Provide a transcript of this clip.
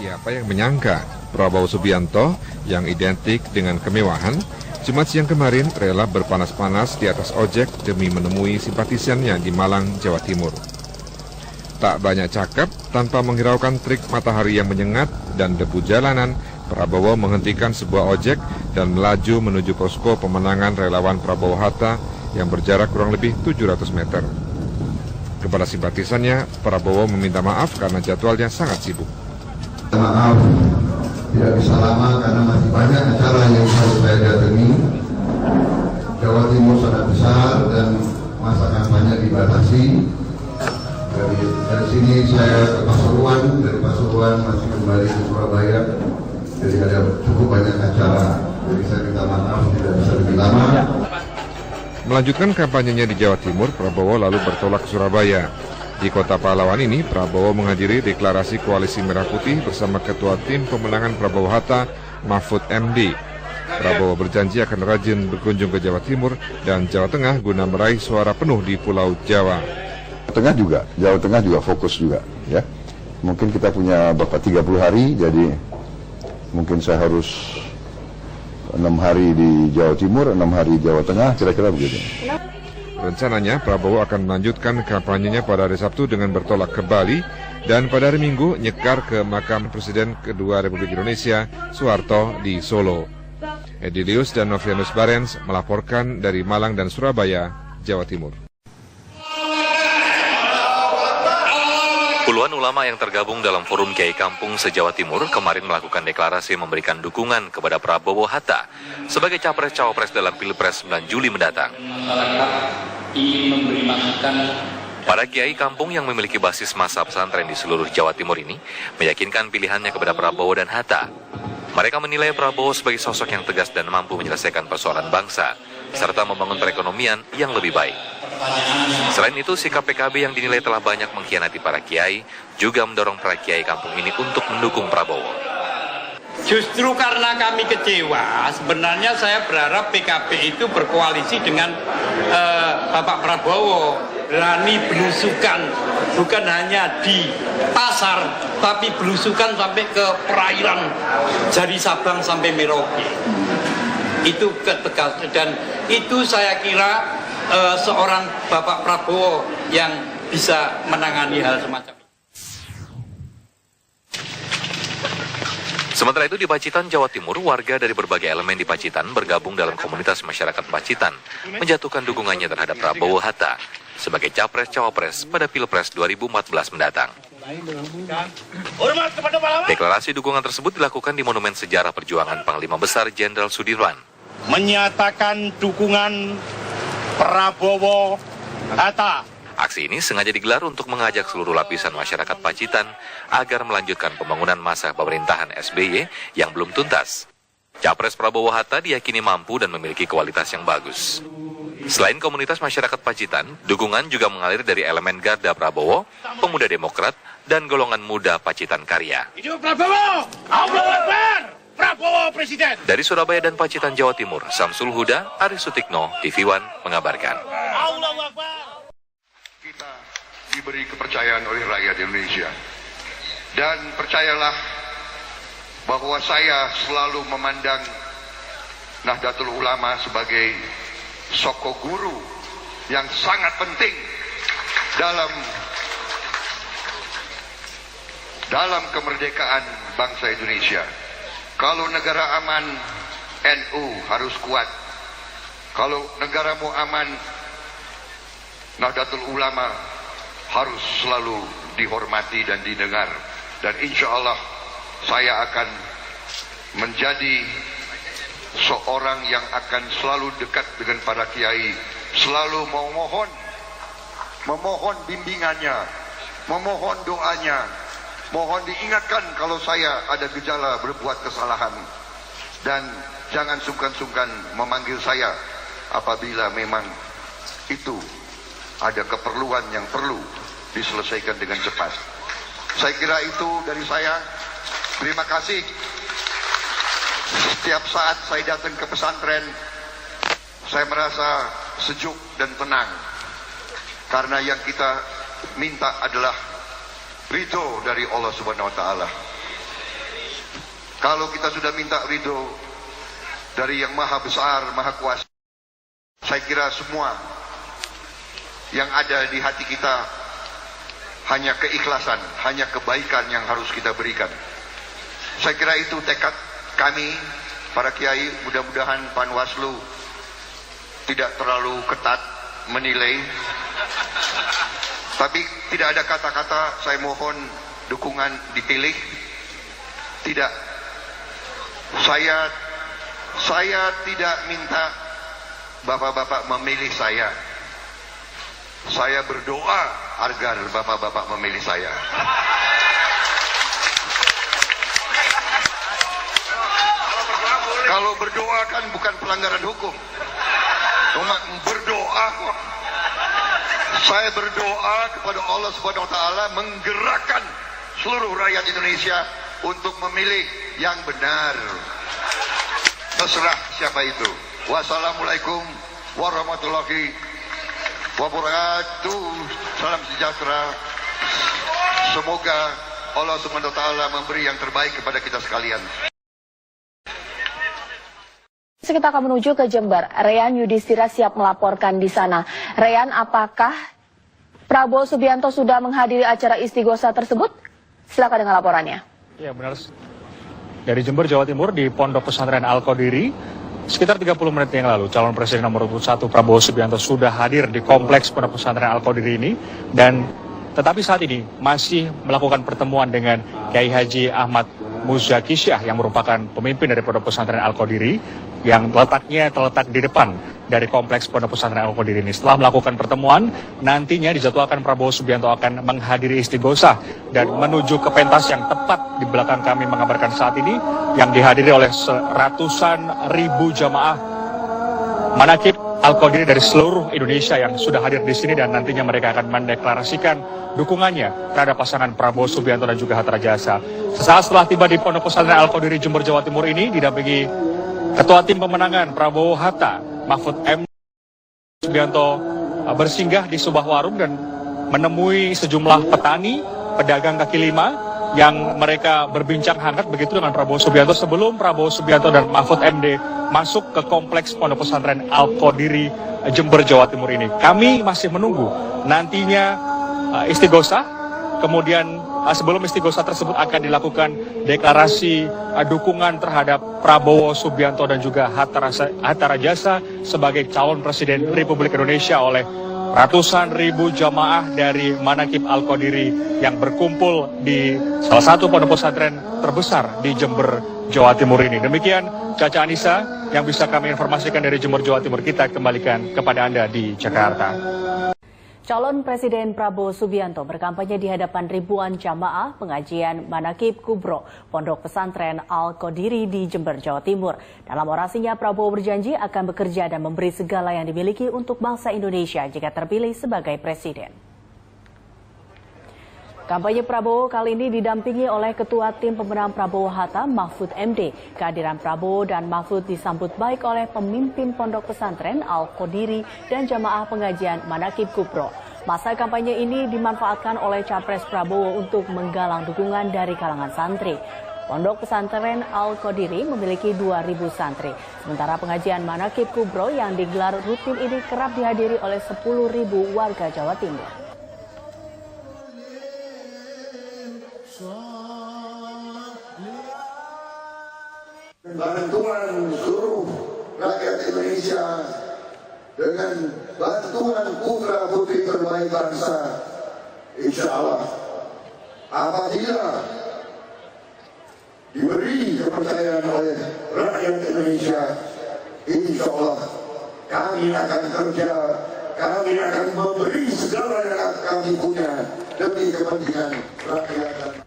Siapa yang menyangka Prabowo Subianto yang identik dengan kemewahan, Jumat siang kemarin rela berpanas-panas di atas ojek demi menemui simpatisannya di Malang, Jawa Timur. Tak banyak cakap, tanpa menghiraukan trik matahari yang menyengat dan debu jalanan, Prabowo menghentikan sebuah ojek dan melaju menuju posko pemenangan relawan Prabowo Hatta yang berjarak kurang lebih 700 meter. Kepada simpatisannya, Prabowo meminta maaf karena jadwalnya sangat sibuk. Maaf, tidak bisa lama karena masih banyak acara yang harus saya datangi. Jawa Timur sangat besar dan masa kampanye dibatasi. Dari sini saya ke Pasuruan, dari Pasuruan masih kembali ke Surabaya. Jadi ada cukup banyak acara. Jadi saya minta maaf tidak bisa lebih lama. Melanjutkan kampanyenya di Jawa Timur, Prabowo lalu bertolak ke Surabaya. Di kota pahlawan ini, Prabowo menghadiri deklarasi Koalisi Merah Putih bersama Ketua Tim Pemenangan Prabowo Hatta, Mahfud MD. Prabowo berjanji akan rajin berkunjung ke Jawa Timur dan Jawa Tengah guna meraih suara penuh di Pulau Jawa. Jawa Tengah juga fokus juga, ya. Mungkin kita punya Bapak 30 hari, jadi mungkin saya harus 6 hari di Jawa Timur, 6 hari di Jawa Tengah, kira-kira begitu. Rencananya Prabowo akan melanjutkan kampanyenya pada hari Sabtu dengan bertolak ke Bali dan pada hari Minggu nyekar ke makam Presiden kedua Republik Indonesia, Soeharto di Solo. Edilius dan Novianus Barens melaporkan dari Malang dan Surabaya, Jawa Timur. Puluhan ulama yang tergabung dalam Forum Kiai Kampung se-Jawa Timur kemarin melakukan deklarasi memberikan dukungan kepada Prabowo Hatta sebagai capres-cawapres dalam Pilpres 9 Juli mendatang. Para Kiai Kampung yang memiliki basis massa pesantren di seluruh Jawa Timur ini meyakinkan pilihannya kepada Prabowo dan Hatta. Mereka menilai Prabowo sebagai sosok yang tegas dan mampu menyelesaikan persoalan bangsa, serta membangun perekonomian yang lebih baik. Selain itu, sikap PKB yang dinilai telah banyak mengkhianati para kiai juga mendorong para kiai kampung ini untuk mendukung Prabowo. Justru karena kami kecewa, sebenarnya saya berharap PKB itu berkoalisi dengan Bapak Prabowo, berani belusukan, bukan hanya di pasar, tapi belusukan sampai ke perairan dari Sabang sampai Merauke. Itu ketegasan dan itu saya kira seorang Bapak Prabowo yang bisa menangani hal semacam ini. Sementara itu di Pacitan, Jawa Timur, warga dari berbagai elemen di Pacitan bergabung dalam komunitas masyarakat Pacitan, menjatuhkan dukungannya terhadap Prabowo Hatta sebagai capres-cawapres pada Pilpres 2014 mendatang. Deklarasi dukungan tersebut dilakukan di Monumen Sejarah Perjuangan Panglima Besar Jenderal Sudirman. Menyatakan dukungan Prabowo Hatta. Aksi ini sengaja digelar untuk mengajak seluruh lapisan masyarakat Pacitan agar melanjutkan pembangunan masa pemerintahan SBY yang belum tuntas. Capres Prabowo Hatta diyakini mampu dan memiliki kualitas yang bagus. Selain komunitas masyarakat Pacitan, dukungan juga mengalir dari elemen Garda Prabowo, Pemuda Demokrat, dan golongan muda Pacitan Karya. Hidup Prabowo! Allahu Akbar! Prabowo Presiden! Dari Surabaya dan Pacitan, Jawa Timur, Samsul Huda, Aris Sutikno, TV One mengabarkan. Allahu Akbar! Kita diberi kepercayaan oleh rakyat Indonesia. Dan percayalah bahwa saya selalu memandang Nahdlatul Ulama sebagai soko guru yang sangat penting dalam kemerdekaan bangsa Indonesia. Kalau negara aman, NU harus kuat. Kalau negara mau aman, Nahdlatul Ulama harus selalu dihormati dan didengar. Dan insya Allah saya akan menjadi seorang yang akan selalu dekat dengan para kiai, selalu memohon bimbingannya, memohon doanya, mohon diingatkan kalau saya ada gejala berbuat kesalahan, dan jangan sungkan-sungkan memanggil saya apabila memang itu ada keperluan yang perlu diselesaikan dengan cepat. Saya kira itu dari saya. Terima kasih. Setiap saat saya datang ke pesantren, saya merasa sejuk dan tenang. Karena yang kita minta adalah ridho dari Allah Subhanahu wa Ta'ala. Kalau kita sudah minta ridho dari yang maha besar, maha kuasa, saya kira semua yang ada di hati kita hanya keikhlasan, hanya kebaikan yang harus kita berikan. Saya kira itu tekad kami, para kiai. Mudah-mudahan Panwaslu tidak terlalu ketat menilai. Tapi tidak ada kata-kata saya mohon dukungan dipilih. Tidak. Saya tidak minta bapak-bapak memilih saya. Saya berdoa agar bapak-bapak memilih saya. Kalau berdoa kan bukan pelanggaran hukum. Cuma berdoa kok. Saya berdoa kepada Allah Subhanahu wa taala menggerakkan seluruh rakyat Indonesia untuk memilih yang benar. Terserah siapa itu. Wassalamualaikum warahmatullahi wabarakatuh. Salam sejahtera. Semoga Allah Subhanahu wa taala memberi yang terbaik kepada kita sekalian. Kita akan menuju ke Jember. Reyan Yudhistira siap melaporkan di sana. Reyan, apakah Prabowo Subianto sudah menghadiri acara istighosa tersebut? Silakan dengan laporannya. Ya, benar. Dari Jember, Jawa Timur, di Pondok Pesantren Al-Qadiri, sekitar 30 menit yang lalu, calon presiden nomor 1 Prabowo Subianto sudah hadir di kompleks Pondok Pesantren Al-Qadiri ini, dan tetapi saat ini masih melakukan pertemuan dengan Kiai Haji Ahmad Muzaki Syah yang merupakan pemimpin dari Pondok Pesantren Al-Qadiri yang letaknya terletak di depan dari kompleks Pondok Pesantren Al-Qadiri ini. Setelah melakukan pertemuan, nantinya dijadwalkan Prabowo Subianto akan menghadiri istighosa dan menuju ke pentas yang tepat di belakang kami mengabarkan saat ini, yang dihadiri oleh ratusan ribu jamaah manakib Al-Qadiri dari seluruh Indonesia yang sudah hadir di sini, dan nantinya mereka akan mendeklarasikan dukungannya terhadap pasangan Prabowo Subianto dan juga Hatta Rajasa. Sesaat setelah tiba di Pondok Pesantren Al-Qadiri Jember, Jawa Timur ini, didampingi Ketua Tim Pemenangan Prabowo Hatta, Mahfud MD, Subianto bersinggah di sebuah warung dan menemui sejumlah petani, pedagang kaki lima yang mereka berbincang hangat begitu dengan Prabowo Subianto sebelum Prabowo Subianto dan Mahfud MD masuk ke kompleks Pondok Pesantren Al-Qadiri Jember, Jawa Timur ini. Kami masih menunggu nantinya istighosa, kemudian sebelum istighosa tersebut akan dilakukan deklarasi dukungan terhadap Prabowo Subianto dan juga Hatta Rajasa sebagai calon presiden Republik Indonesia oleh ratusan ribu jamaah dari manakib Al-Qadiri yang berkumpul di salah satu pondok pesantren terbesar di Jember, Jawa Timur ini. Demikian Caca Anissa yang bisa kami informasikan dari Jember, Jawa Timur. Kita kembalikan kepada Anda di Jakarta. Calon Presiden Prabowo Subianto berkampanye di hadapan ribuan jamaah pengajian Manakib Kubro, Pondok Pesantren Al-Qadiri di Jember, Jawa Timur. Dalam orasinya, Prabowo berjanji akan bekerja dan memberi segala yang dimiliki untuk bangsa Indonesia jika terpilih sebagai presiden. Kampanye Prabowo kali ini didampingi oleh Ketua Tim Pemenang Prabowo Hatta, Mahfud MD. Kehadiran Prabowo dan Mahfud disambut baik oleh pemimpin Pondok Pesantren Al-Qadiri dan jamaah pengajian Manakib Kubro. Masa kampanye ini dimanfaatkan oleh Capres Prabowo untuk menggalang dukungan dari kalangan santri. Pondok Pesantren Al-Qadiri memiliki 2.000 santri. Sementara pengajian Manakib Kubro yang digelar rutin ini kerap dihadiri oleh 10.000 warga Jawa Timur. Bantuan seluruh rakyat Indonesia dengan bantuan putra putri terbaik bangsa, insya Allah apabila diberi kepercayaan oleh rakyat Indonesia, insya Allah kami akan kerja, kami akan memberi segala yang kami punya demi kepentingan rakyat.